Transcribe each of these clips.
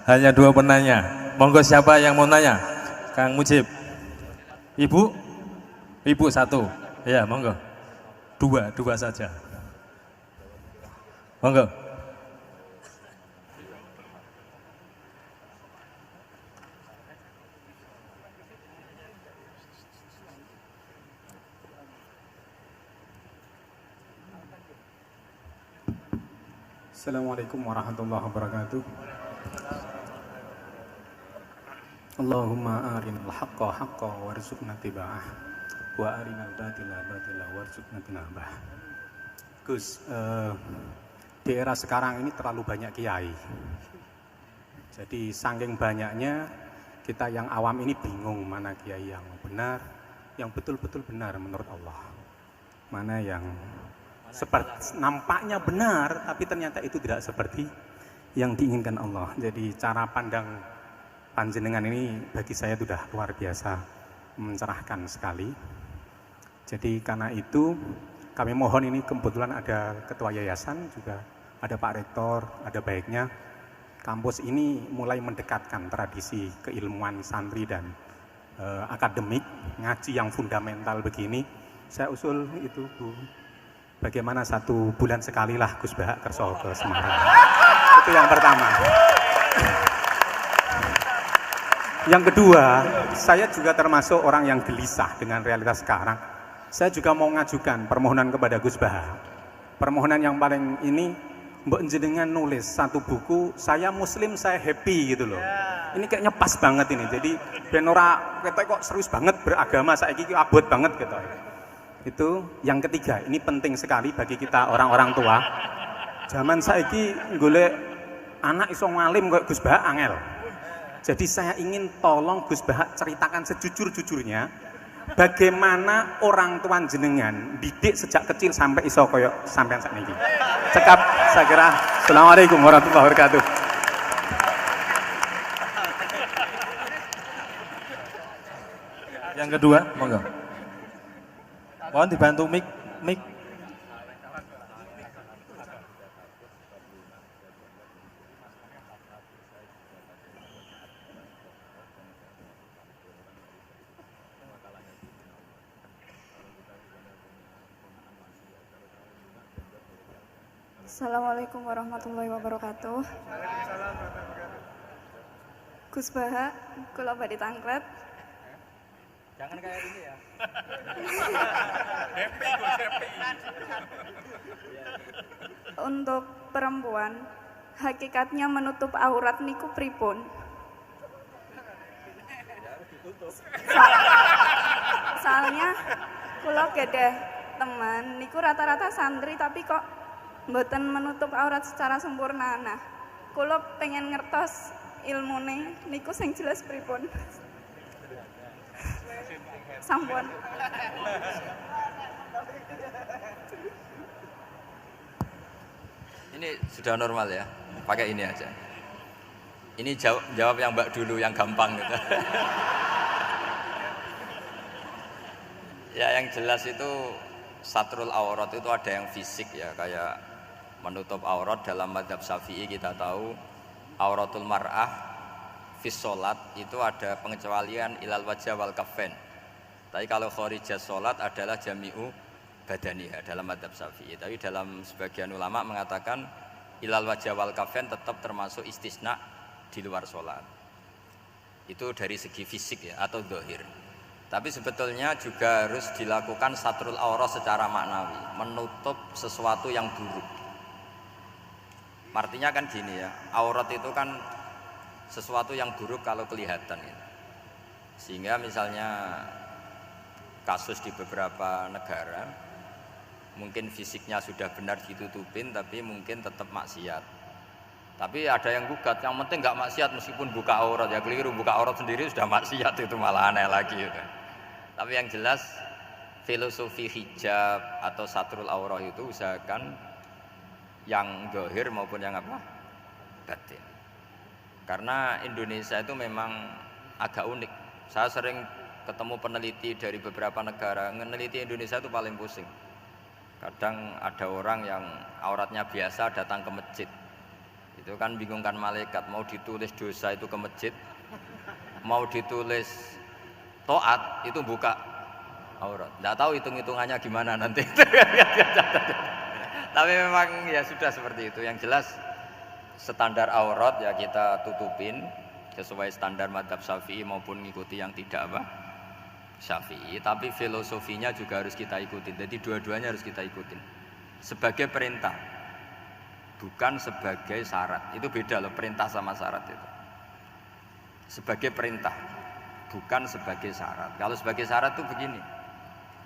Hanya dua penanya. Monggo siapa yang mau nanya? Kang Mujib. Ibu? Ibu satu. Ya, monggo. Dua saja. Monggo. Assalamualaikum warahmatullahi wabarakatuh. Allahumma arinal haqqa haqqa warzuqna tiba'ah wa arinal batila batila warzuqna tinabah. Gus, di era sekarang ini terlalu banyak kiai. Jadi saking banyaknya kita yang awam ini bingung mana kiai yang benar, yang betul-betul benar menurut Allah. Mana yang seperti nampaknya benar tapi ternyata itu tidak seperti yang diinginkan Allah. Jadi cara pandang panjenengan ini bagi saya sudah luar biasa mencerahkan sekali. Jadi karena itu kami mohon, ini kebetulan ada ketua yayasan, juga ada Pak Rektor, ada baiknya kampus ini mulai mendekatkan tradisi keilmuan santri dan akademik, ngaji yang fundamental begini. Saya usul itu Bu, bagaimana 1 bulan sekali lah Gus Bahak kerso ke Semarang. Itu yang pertama. Yang kedua, saya juga termasuk orang yang gelisah dengan realitas sekarang. Saya juga mau ngajukan permohonan kepada Gus Bahak. Permohonan yang paling ini, mbok jenengan nulis 1 buku, saya muslim, saya happy gitu loh. Ini kayaknya pas banget ini. Jadi ben ora ketok kok serius banget beragama, saiki iki abot banget gitu. Itu yang ketiga, ini penting sekali bagi kita orang-orang tua. Zaman saiki golek anak iso ngalim kok Gus Bahak angel. Jadi saya ingin tolong Gus Bahak ceritakan sejujur-jujurnya bagaimana orang tua jenengan didik sejak kecil sampai iso koyo sampean sakniki. Cekap saya kira. Assalamualaikum warahmatullahi wabarakatuh. Yang kedua, monggo. Mohon dibantu mic. Assalamualaikum warahmatullahi wabarakatuh. Gus Bahak, kula badhe tangklet. Jangan kayak ini ya. Untuk perempuan, hakikatnya menutup aurat niku pripun? Soalnya kula gedeh teman niku rata-rata santri tapi kok mboten menutup aurat secara sempurna. Nah, kula pengen ngertos ilmune niku sing jelas pripun. Sampun. Ini sudah normal ya, pakai ini aja. Ini jawab yang Mbak dulu, yang gampang gitu. Ya yang jelas itu satrul aurat itu ada yang fisik ya, kayak menutup aurat dalam madzhab Syafi'i kita tahu auratul mar'ah fis sholat itu ada pengecualian ilal wajah wal kaffain. Tapi kalau kharijah sholat adalah jami'u badaniha dalam madzhab Syafi'i. Tapi dalam sebagian ulama mengatakan ilal wajah wal kaffain tetap termasuk istisna di luar sholat. Itu dari segi fisik ya, atau zahir. Tapi sebetulnya juga harus dilakukan satrul aurat secara maknawi, menutup sesuatu yang buruk. Artinya kan gini ya, aurat itu kan sesuatu yang buruk kalau kelihatan gitu. Sehingga misalnya kasus di beberapa negara mungkin fisiknya sudah benar ditutupin tapi mungkin tetap maksiat. Tapi ada yang gugat, yang penting nggak maksiat meskipun buka aurat. Ya keliru, buka aurat sendiri sudah maksiat, itu malah aneh lagi gitu. Tapi yang jelas filosofi hijab atau satrul aurat itu usahakan yang zahir maupun yang apa? Batin. Karena Indonesia itu memang agak unik. Saya sering ketemu peneliti dari beberapa negara, meneliti Indonesia itu paling pusing. Kadang ada orang yang auratnya biasa datang ke masjid, Itu kan bingungkan malaikat, mau ditulis dosa itu ke masjid, mau ditulis taat itu buka aurat. Nggak tahu hitung-hitungannya gimana nanti. Tapi memang ya sudah seperti itu. Yang jelas standar aurat ya kita tutupin sesuai standar mazhab Syafi'i maupun ngikuti yang tidak apa Syafi'i. Tapi filosofinya juga harus kita ikutin. Jadi dua-duanya harus kita ikutin. Sebagai perintah, bukan sebagai syarat. Itu beda loh, perintah sama syarat itu. Sebagai perintah, bukan sebagai syarat. Kalau sebagai syarat itu begini.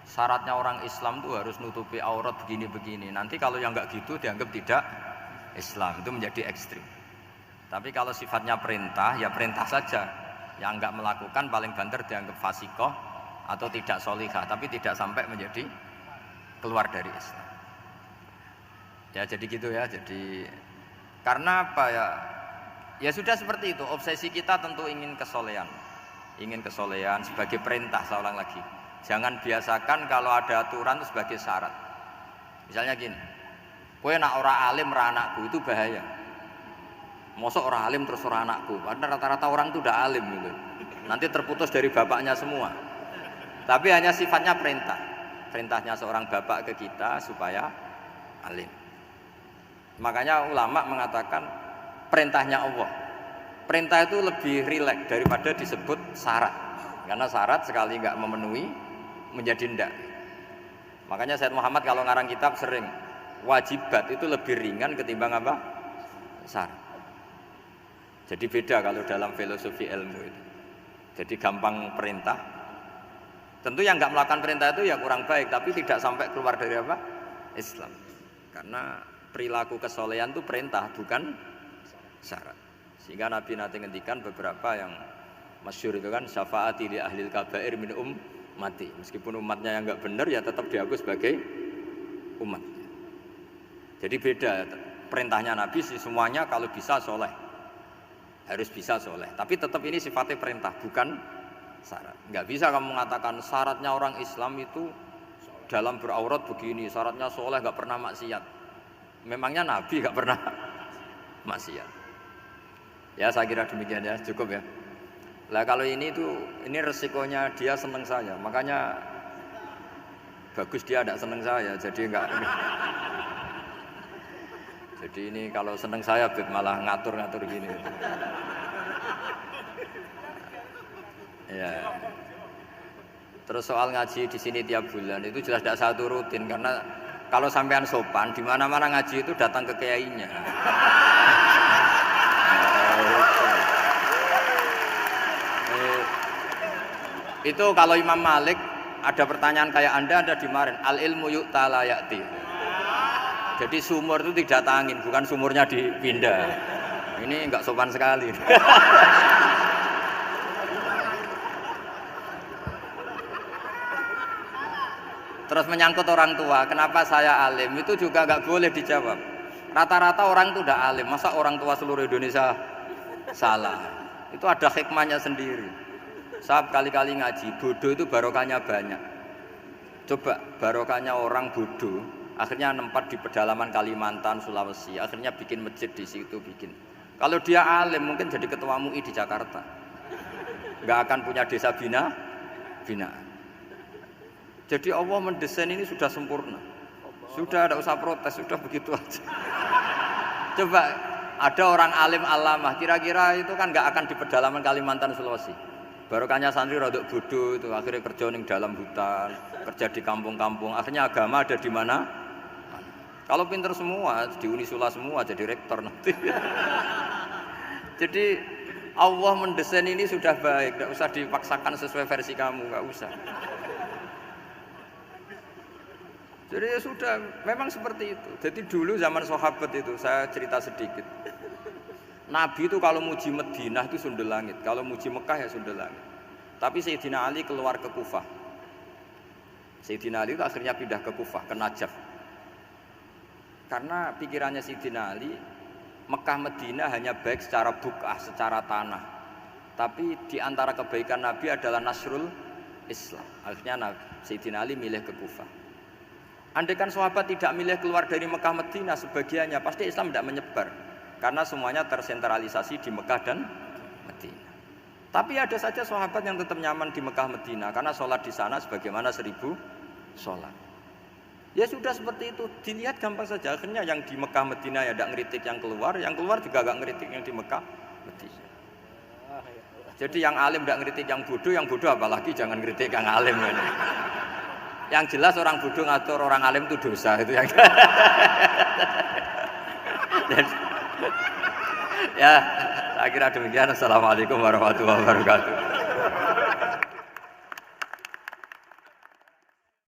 Syaratnya orang Islam tuh harus nutupi aurat begini-begini. Nanti kalau yang nggak gitu dianggap tidak Islam, itu menjadi ekstrim. Tapi kalau sifatnya perintah, ya perintah saja. Yang nggak melakukan paling banter dianggap fasikoh atau tidak solihah, tapi tidak sampai menjadi keluar dari Islam. Ya jadi gitu ya. Jadi karena apa ya? Ya sudah seperti itu. Obsesi kita tentu ingin kesolehan, sebagai perintah. Saya ulang lagi. Jangan biasakan kalau ada aturan itu sebagai syarat. Misalnya gini, kowe nak ora alim ra anakku, itu bahaya. Mosok ora alim terus ora anakku, karena rata-rata orang itu udah alim gitu. Nanti terputus dari bapaknya semua. Tapi hanya sifatnya perintah. Perintahnya seorang bapak ke kita supaya alim. Makanya ulama mengatakan perintahnya Allah. Perintah itu lebih rileks daripada disebut syarat. Karena syarat sekali nggak memenuhi menjadi ndak. Makanya Sayyid Muhammad kalau ngarang kitab sering wajibat itu lebih ringan ketimbang apa? Syarat. Jadi beda kalau dalam filosofi ilmu itu. Jadi gampang perintah. Tentu yang nggak melakukan perintah itu ya kurang baik, tapi tidak sampai keluar dari apa? Islam. Karena perilaku kesolehan itu perintah, bukan syarat. Sehingga Nabi nanti ngendikan beberapa yang masyhur itu kan, syafaati li ahlil kabair min mati. Meskipun umatnya yang nggak benar ya tetap diaku sebagai umat. Jadi beda perintahnya Nabi sih, semuanya kalau bisa soleh, harus bisa soleh. Tapi tetap ini sifatnya perintah, bukan syarat. Nggak bisa kamu mengatakan syaratnya orang Islam itu dalam beraurat begini, syaratnya soleh nggak pernah maksiat. Memangnya Nabi nggak pernah maksiat. Ya saya kira demikian ya, cukup ya. Lah kalau ini resikonya dia seneng saya, makanya bagus dia tidak seneng saya, jadi enggak. Jadi ini kalau seneng saya malah ngatur-ngatur gini. Ya. Terus soal ngaji di sini tiap bulan itu jelas tidak satu rutin, karena kalau sampean sopan di mana-mana ngaji itu datang ke kiainya. Itu kalau Imam Malik ada pertanyaan kayak Anda dimarin, al ilmu yu'ta la ya'ti. Jadi sumur itu didatangin, bukan sumurnya dipindah. Ini enggak sopan sekali. Terus menyangkut orang tua, kenapa saya alim? Itu juga enggak boleh dijawab. Rata-rata orang itu udah alim, masa orang tua seluruh Indonesia salah? Itu ada hikmahnya sendiri. Saya kali-kali ngaji, bodoh itu barokahnya banyak. Coba barokahnya orang bodoh, akhirnya nempat di pedalaman Kalimantan, Sulawesi, akhirnya bikin masjid di situ bikin. Kalau dia alim mungkin jadi ketua MUI di Jakarta, nggak akan punya desa binaan. Jadi Allah mendesain ini sudah sempurna, sudah tidak usah protes, sudah begitu aja. Coba ada orang alim alamah, kira-kira itu kan nggak akan di pedalaman Kalimantan, Sulawesi. Barokahnya santri rodok bodoh itu akhirnya kerja di dalam hutan, kerja di kampung-kampung, akhirnya agama ada di mana? Kalau pinter semua, di Unisula semua jadi rektor nanti. Jadi Allah mendesain ini sudah baik, tidak usah dipaksakan sesuai versi kamu, nggak usah. Jadi ya sudah, memang seperti itu. Jadi dulu zaman sahabat itu, saya cerita sedikit. Nabi itu kalau muji Madinah itu sundel langit, kalau muji Mekah ya sundel langit. Tapi Sayyidina Ali keluar ke Kufah. Sayyidina Ali itu akhirnya pindah ke Kufah, ke Najaf. Karena pikirannya Sayyidina Ali, Mekah Madinah hanya baik secara buk'ah, secara tanah. Tapi di antara kebaikan Nabi adalah nasrul Islam. Akhirnya Sayyidina Ali milih ke Kufah. Andai kan sahabat tidak milih keluar dari Mekah Madinah sebagiannya, pasti Islam tidak menyebar. karena semuanya tersentralisasi di Mekah dan Madinah. Tapi ada saja sahabat yang tetap nyaman di Mekah Madinah karena sholat di sana sebagaimana 1000 sholat. Ya sudah seperti itu, dilihat gampang saja. Akhirnya yang di Mekah Madinah ya tidak ngeritik yang keluar juga gak ngeritik yang di Mekah Madinah. Jadi yang alim tidak ngeritik yang bodoh apalagi jangan ngeritik yang alim. Yang jelas orang bodoh ngatur orang alim itu dosa itu yang. Ya, saya kira demikian. Assalamualaikum warahmatullahi wabarakatuh.